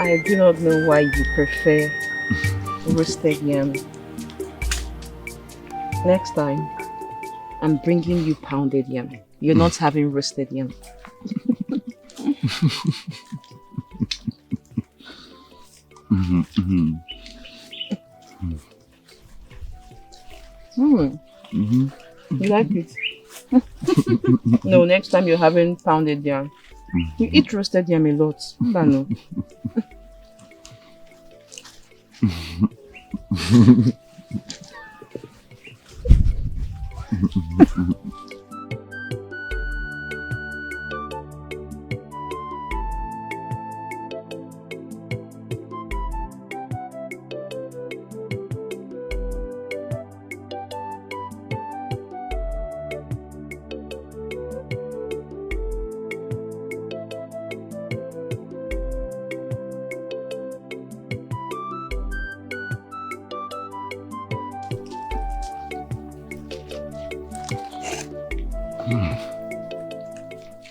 I do not know why you prefer roasted yam. Next time, I'm bringing you pounded yam. You're not having roasted yam. You like it? No, next time you're having pounded yam. You eat roasted yam a lot. No.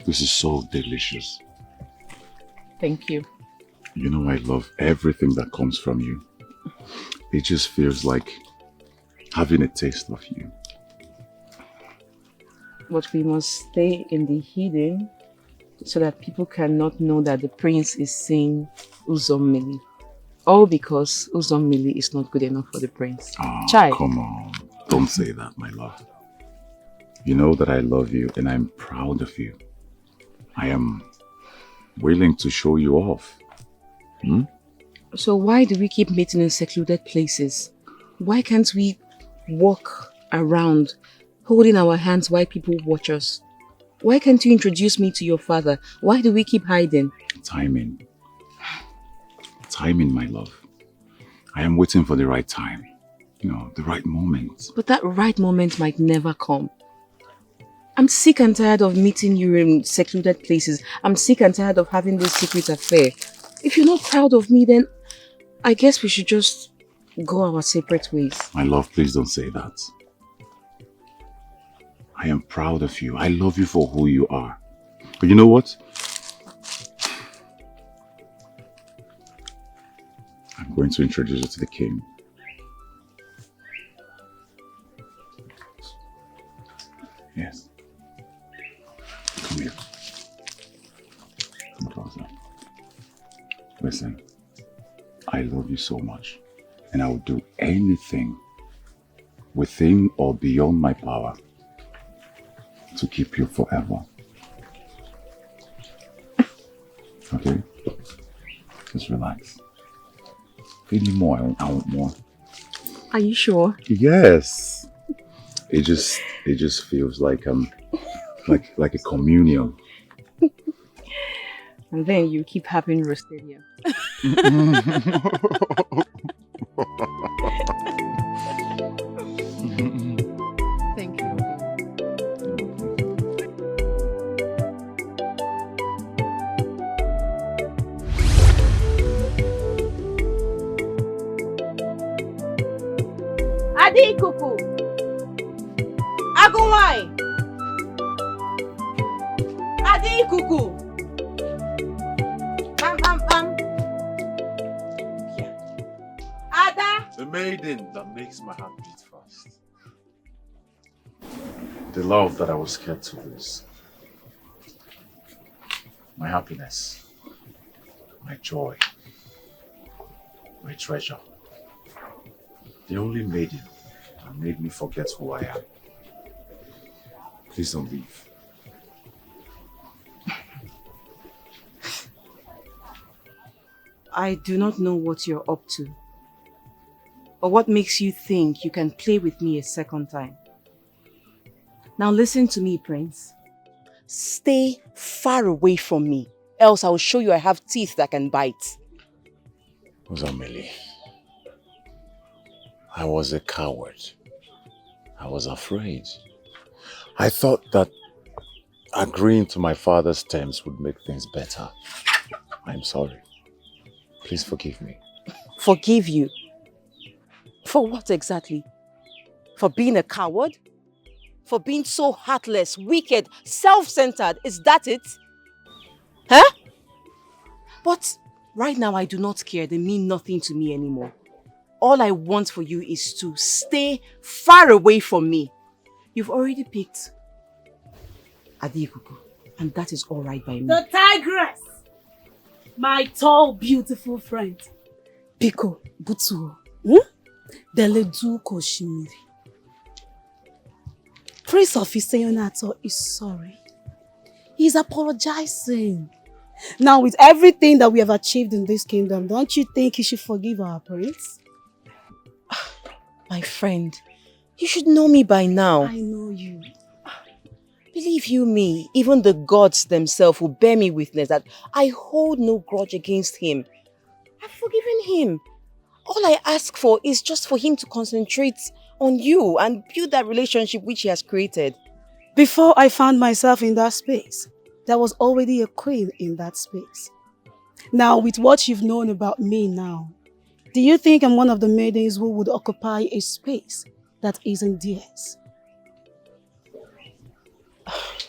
This is so delicious. Thank you. You know I love everything that comes from you. It just feels like having a taste of you. But we must stay in the hidden so that people cannot know that the prince is seeing Uzommili. All because Uzommili is not good enough for the prince. Oh, Chai. come on. Don't say that, my love. You know that I love you and I'm proud of you. I am willing to show you off. So why do we keep meeting in secluded places? Why can't we walk around holding our hands while people watch us? Why can't you introduce me to your father? Why do we keep hiding? Timing. Timing, my love. I am waiting for the right time. You know, the right moment. But that right moment might never come. I'm sick and tired of meeting you in secluded places. I'm sick and tired of having this secret affair. If you're not proud of me, then I guess we should just go our separate ways. My love, please don't say that. I am proud of you. I love you for who you are. But you know what? I'm going to introduce you to the king. Yes. Come here. Come closer. Listen, I love you so much, and I will do anything within or beyond my power to keep you forever. Okay? Just relax. Feed me more. I want more. Are you sure? Yes. It just feels like like a communion. And then you keep having rosteria. Thank you. Aduku. Agumai. Aduku. Ada. The maiden that makes my heart beat fast. The love that I was scared to lose. My happiness. My joy. My treasure. The only maiden that made me forget who I am. Please don't leave. I do not know what you're up to. Or what makes you think you can play with me a second time. Now listen to me, Prince. Stay far away from me, else I will show you I have teeth that can bite. Uzommili, I was a coward. I was afraid. I thought that agreeing to my father's terms would make things better. I'm sorry. Please forgive me. Forgive you? For what exactly? For being a coward? For being so heartless, wicked, self-centered? Is that it? Huh? But right now I do not care. They mean nothing to me anymore. All I want for you is to stay far away from me. You've already picked Aduku, and that is all right by me. The tigress! My tall, beautiful friend. Biko, Butuo. Deledu Koshimiri. Prince of Iseyonato is sorry. He's apologizing. Now, with everything that we have achieved in this kingdom, don't you think he should forgive our prince? My friend, you should know me by now. I know you. Believe you me, even the gods themselves will bear me witness that I hold no grudge against him. I've forgiven him. All I ask for is just for him to concentrate on you and build that relationship which he has created. Before I found myself in that space, there was already a queen in that space. Now, with what you've known about me now, do you think I'm one of the maidens who would occupy a space that isn't theirs?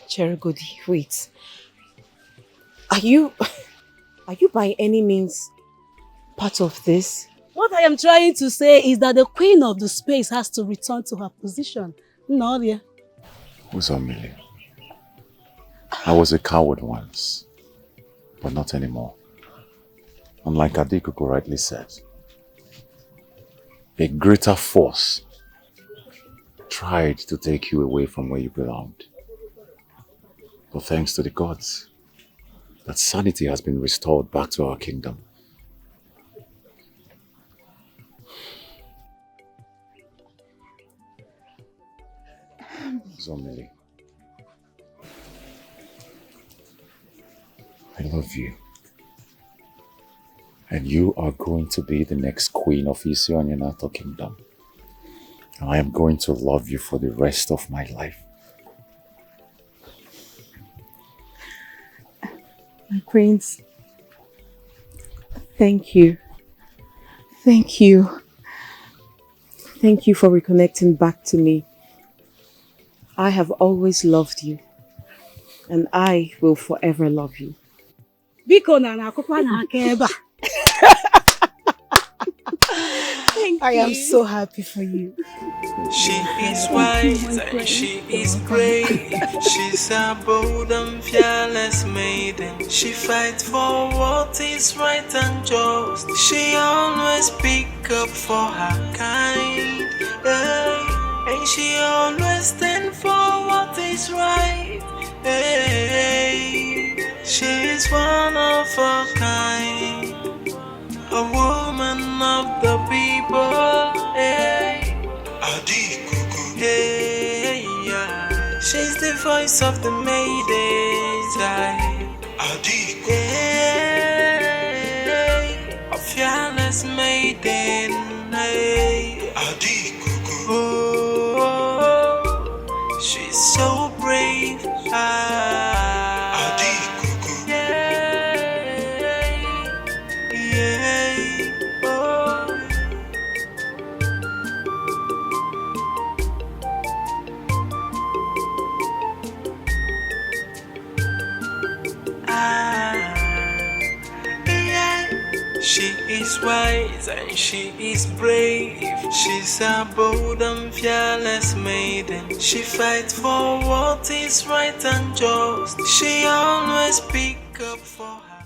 Cherigodi, wait. Are you by any means part of this? What I am trying to say is that the queen of the space has to return to her position. No, dear. Uzomili, I was a coward once, but not anymore. And like Aduku rightly said, a greater force tried to take you away from where you belonged. But thanks to the gods, that sanity has been restored back to our kingdom. Zomili, I love you. And you are going to be the next queen of Isio and Yanato kingdom. And I am going to love you for the rest of my life. My prince, thank you. Thank you. Thank you for reconnecting back to me. I have always loved you, and I will forever love you. I am so happy for you. She is wise and she is brave. She's a bold and fearless maiden. She fights for what is right and just. She always pick up for her kind. And she always stand for what is right. She is one of a kind. A woman of the people. Aduku. Yeah. She's the voice of the maidens. Aduku. A fearless maiden. Aduku. Oh, she's so brave. Aduku. Yeah. Oh. She is wise and she is brave. She's a bold and fearless maiden. She fights for what is right and just. She always pick up for her.